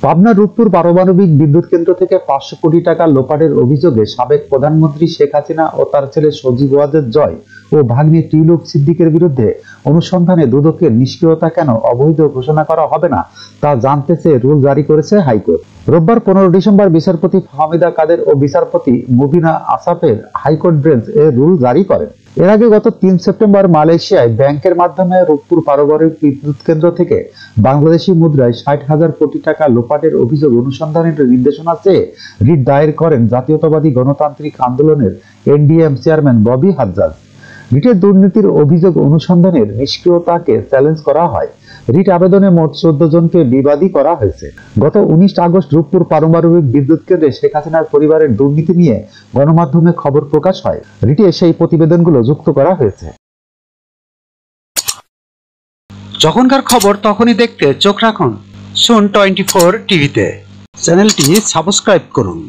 পাবনা রূপপুর পারমাণবিক বিদ্যুৎ কেন্দ্র থেকে 500 কোটি টাকা লোপাটের অভিযোগে সাবেক প্রধানমন্ত্রী শেখ হাসিনা ও তার ছেলে সজীব ওয়াজেদ জয় ও ভাগ্নে ত্রিলোক সিদ্দিকের বিরুদ্ধে অনুসন্ধানে দুদকের নিষ্ক্রিয়তা কেন অবৈধ ঘোষণা করা হবে না তা জানতে চেয়ে রুল জারি করেছে হাইকোর্ট। রোববার 15 ডিসেম্বর বিচারপতি ফাহমিদা কাদের ও বিচারপতি মুবিনা আসাফের হাইকোর্ট বেঞ্চ এ রুল জারি করেন। এর আগে গত 3 সেপ্টেম্বর মালয়েশিয়ায় ব্যাংকের মাধ্যমে রূপপুর পারমাণবিক বিদ্যুৎ কেন্দ্র থেকে বাংলাদেশি মুদ্রায় 60,000 কোটি টাকা লোপাটের অভিযোগ অনুসন্ধানের নির্দেশনা চেয়ে রিট দায়ের করেন জাতীয়তাবাদী গণতান্ত্রিক আন্দোলনের এনডিএম চেয়ারম্যান ববি হাজ্জাজ। রিটের দুর্নীতির অভিযোগ অনুসন্ধানের নিষ্ক্রিয়তাকে চ্যালেঞ্জ করা হয়। রিট আবেদনে মোট 14 জনকে বিবাদী করা হয়েছে। গত 19 আগস্ট রূপপুর পারমাণবিক বিদ্যুৎ কেন্দ্রে শেখ হাসিনার পরিবারের দুর্নীতি নিয়ে গণমাধ্যমে খবর প্রকাশ হয়। রিটে সেই প্রতিবেদনগুলো যুক্ত করা হয়েছে। যখনকার খবর তখনই দেখতে চোখ রাখুন সুন 24 টিভিতে। চ্যানেলটি সাবস্ক্রাইব করুন।